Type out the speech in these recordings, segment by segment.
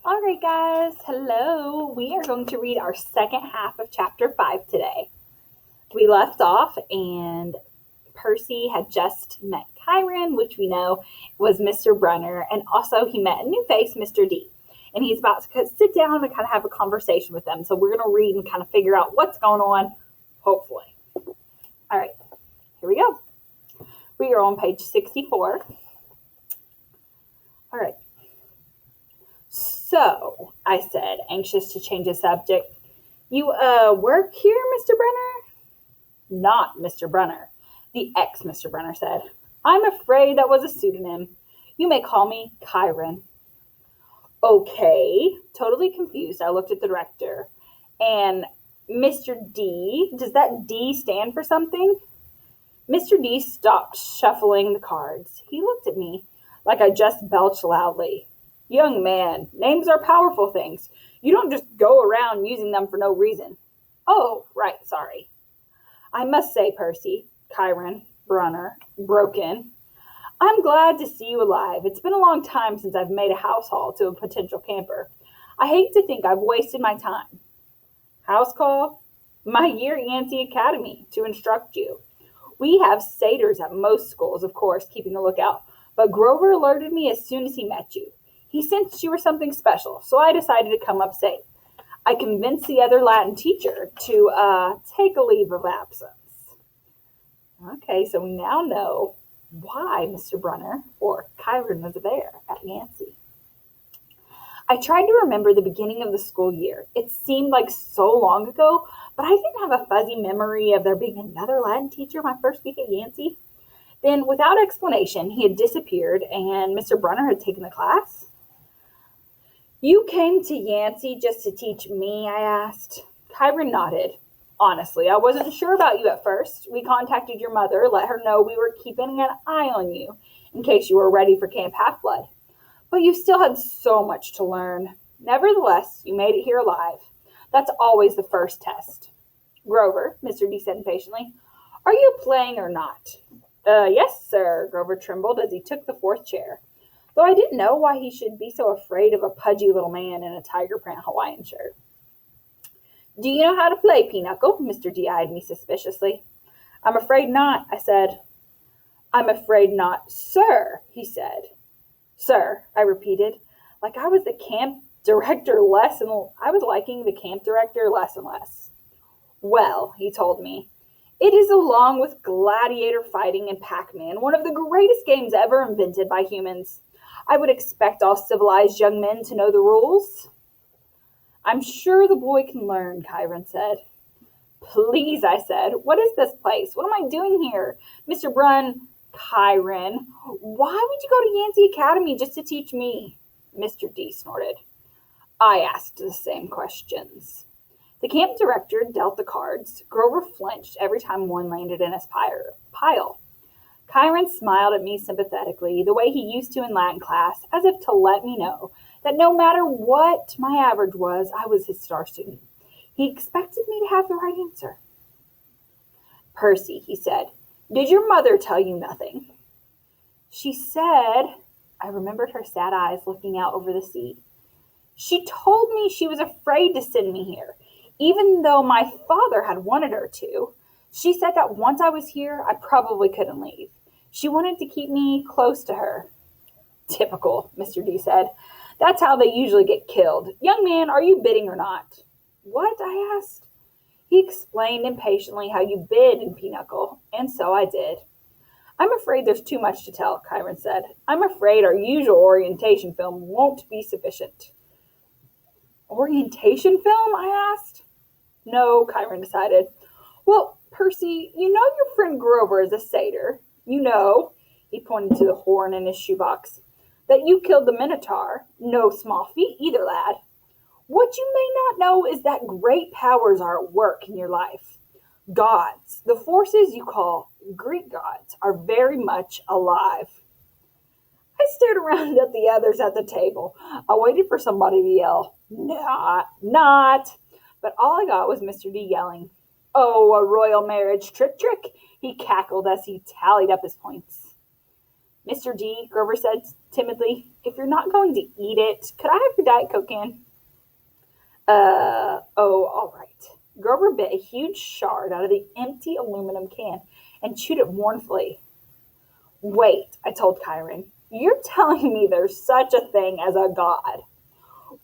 All right, guys. Hello. We are going to read our second half of chapter 5 today. We left off, and Percy had just met Chiron, which we know was Mr. Brunner, and also he met a new face, Mr. D. And he's about to sit down and kind of have a conversation with them. So we're going to read and kind of figure out what's going on, hopefully. All right, here we go. We are on page 64. All right. So, I said, anxious to change the subject. You, work here, Mr. Brunner? Not Mr. Brunner. The ex-Mr. Brunner said. I'm afraid that was a pseudonym. You may call me Chiron. Okay. Totally confused, I looked at the director. And Mr. D, does that D stand for something? Mr. D stopped shuffling the cards. He looked at me like I just belched loudly. Young man, names are powerful things. You don't just go around using them for no reason. Oh, right, sorry. I must say, Percy, Chiron, Brunner, broke in. I'm glad to see you alive. It's been a long time since I've made a house call to a potential camper. I hate to think I've wasted my time. House call? My year Yancey Academy to instruct you. We have satyrs at most schools, of course, keeping a lookout, but Grover alerted me as soon as he met you. He sensed you were something special, so I decided to come up safe. I convinced the other Latin teacher to take a leave of absence. Okay, so we now know why Mr. Brunner or Chiron was there at Yancey. I tried to remember the beginning of the school year. It seemed like so long ago, but I didn't have a fuzzy memory of there being another Latin teacher my first week at Yancey. Then, without explanation, he had disappeared and Mr. Brunner had taken the class. You came to Yancey just to teach me, I asked. Chiron nodded. Honestly, I wasn't sure about you at first. We contacted your mother, let her know we were keeping an eye on you in case you were ready for Camp Half-Blood. But you still had so much to learn. Nevertheless, you made it here alive. That's always the first test. Grover, Mr. D said impatiently, are you playing or not? Yes, sir, Grover trembled as he took the fourth chair, though I didn't know why he should be so afraid of a pudgy little man in a tiger print Hawaiian shirt. Do you know how to play, Pinochle? Mr. D eyed me suspiciously. I'm afraid not, I said. I'm afraid not, sir, he said. Sir, I repeated, like I was the camp director less and I was liking the camp director less and less. Well, he told me, it is along with gladiator fighting and Pac-Man, one of the greatest games ever invented by humans. I would expect all civilized young men to know the rules. I'm sure the boy can learn, Chiron said. Please, I said, what is this place? What am I doing here? Mr. Brunn, Chiron, why would you go to Yancey Academy just to teach me? Mr. D snorted. I asked the same questions. The camp director dealt the cards. Grover flinched every time one landed in his pile. Chiron smiled at me sympathetically, the way he used to in Latin class, as if to let me know that no matter what my average was, I was his star student. He expected me to have the right answer. Percy, he said, did your mother tell you nothing? She said, I remembered her sad eyes looking out over the sea. She told me she was afraid to send me here, even though my father had wanted her to. She said that once I was here, I probably couldn't leave. She wanted to keep me close to her. Typical, Mr. D said. That's how they usually get killed. Young man, are you bidding or not? What? I asked. He explained impatiently how you bid in Pinochle, and so I did. I'm afraid there's too much to tell, Chiron said. I'm afraid our usual orientation film won't be sufficient. Orientation film? I asked. No, Chiron decided. Well, Percy, you know your friend Grover is a satyr. You know, he pointed to the horn in his shoebox, that you killed the Minotaur. No small feat either, lad. What you may not know is that great powers are at work in your life. Gods, the forces you call Greek gods, are very much alive. I stared around at the others at the table. I waited for somebody to yell, not. But all I got was Mr. D yelling, oh, a royal marriage trick. He cackled as he tallied up his points. Mr. D, Grover said timidly, if you're not going to eat it, could I have your Diet Coke can? Oh, all right. Grover bit a huge shard out of the empty aluminum can and chewed it mournfully. Wait, I told Chiron. You're telling me there's such a thing as a god.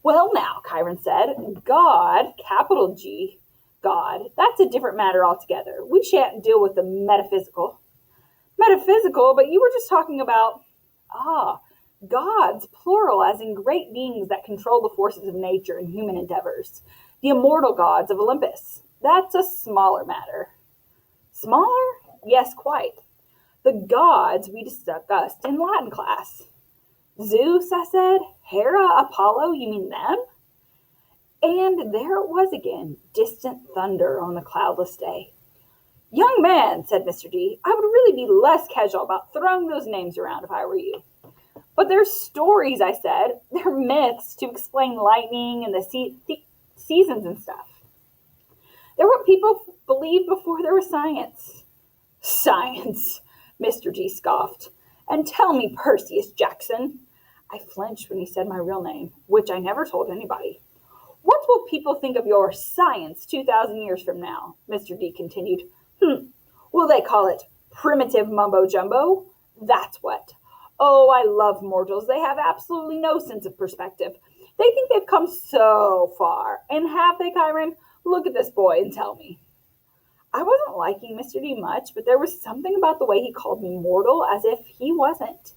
Well, now, Chiron said, God, capital G, God, that's a different matter altogether. We shan't deal with the metaphysical. Metaphysical, but you were just talking about, gods, plural, as in great beings that control the forces of nature and human endeavors. The immortal gods of Olympus. That's a smaller matter. Smaller? Yes, quite. The gods we discussed in Latin class. Zeus, I said. Hera, Apollo, you mean them? And there it was again, distant thunder on the cloudless day. Young man, said Mr. D, I would really be less casual about throwing those names around if I were you. But they're stories, I said. They're myths to explain lightning and the seasons and stuff. They're what people believed before there was science. Science, Mr. G scoffed. And tell me, Perseus Jackson. I flinched when he said my real name, which I never told anybody. What will people think of your science 2,000 years from now? Mr. D continued. Will they call it primitive mumbo-jumbo? That's what. Oh, I love mortals. They have absolutely no sense of perspective. They think they've come so far. And have they, Chiron? Look at this boy and tell me. I wasn't liking Mr. D much, but there was something about the way he called me mortal as if he wasn't.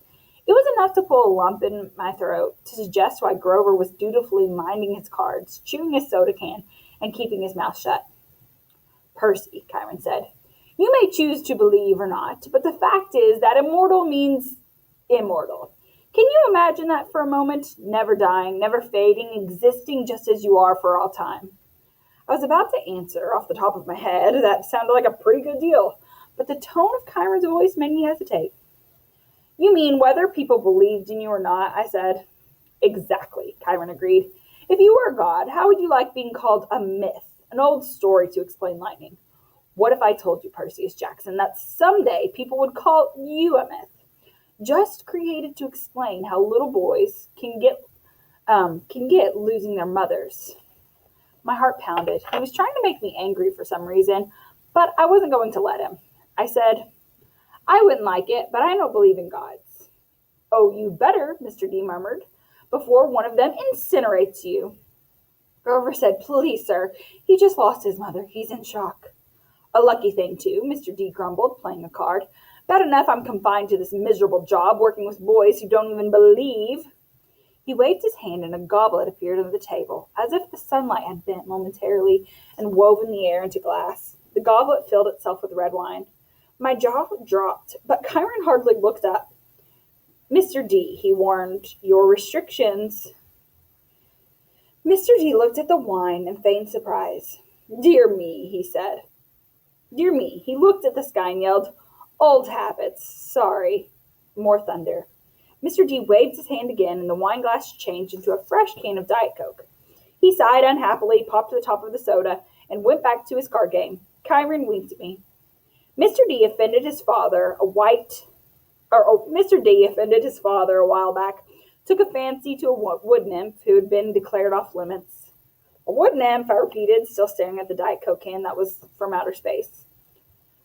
It was enough to pull a lump in my throat to suggest why Grover was dutifully minding his cards, chewing his soda can, and keeping his mouth shut. Percy, Chiron said, you may choose to believe or not, but the fact is that immortal means immortal. Can you imagine that for a moment? Never dying, never fading, existing just as you are for all time. I was about to answer off the top of my head. That sounded like a pretty good deal, but the tone of Chiron's voice made me hesitate. You mean whether people believed in you or not? I said. Exactly, Chiron agreed. If you were a god, how would you like being called a myth, an old story to explain lightning? What if I told you, Perseus Jackson, that someday people would call you a myth, just created to explain how little boys can get losing their mothers? My heart pounded. He was trying to make me angry for some reason, but I wasn't going to let him. I said, I wouldn't like it, but I don't believe in gods. Oh, you better, Mr. D murmured, before one of them incinerates you. Grover said, please, sir, he just lost his mother. He's in shock. A lucky thing, too, Mr. D grumbled, playing a card. Bad enough I'm confined to this miserable job working with boys who don't even believe. He waved his hand and a goblet appeared on the table, as if the sunlight had bent momentarily and woven the air into glass. The goblet filled itself with red wine. My jaw dropped, but Chiron hardly looked up. Mr. D, he warned, your restrictions. Mr. D looked at the wine in feigned surprise. Dear me, he said. Dear me, he looked at the sky and yelled, old habits, sorry. More thunder. Mr. D waved his hand again, and the wine glass changed into a fresh can of Diet Coke. He sighed unhappily, popped the top of the soda, and went back to his card game. Chiron winked at me. Mr. D offended his father a while back, took a fancy to a wood nymph who had been declared off limits. A wood nymph, I repeated, still staring at the Diet Coke can that was from outer space.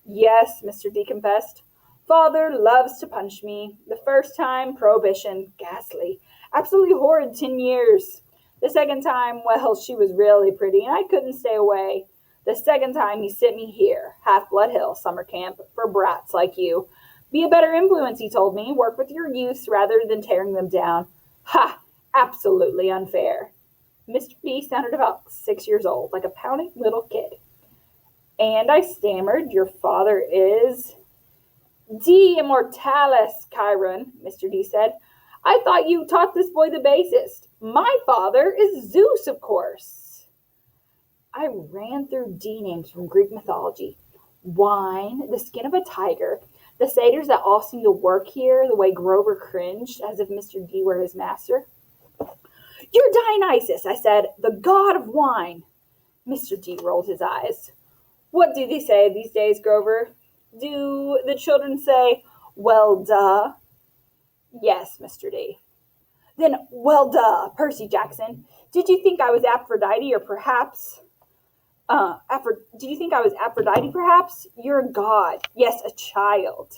Yes, Mr. D confessed. Father loves to punch me. The first time, prohibition, ghastly, absolutely horrid 10 years. The second time, well, she was really pretty, and I couldn't stay away. The second time, he sent me here, Half-Blood Hill summer camp, for brats like you. Be a better influence, he told me. Work with your youths rather than tearing them down. Ha! Absolutely unfair. Mr. B sounded about 6 years old, like a pouting little kid. And I stammered, your father is... De immortalis, Chiron, Mr. D said. I thought you taught this boy the basest. My father is Zeus, of course. I ran through D names from Greek mythology. Wine, the skin of a tiger, the satyrs that all seem to work here, the way Grover cringed, as if Mr. D were his master. You're Dionysus, I said, the god of wine. Mr. D rolled his eyes. What do they say these days, Grover? Do the children say, well, duh? Yes, Mr. D. Then, well, duh, Percy Jackson. Did you think I was Aphrodite, or perhaps did you think I was Aphrodite, perhaps? You're a god. Yes, a child.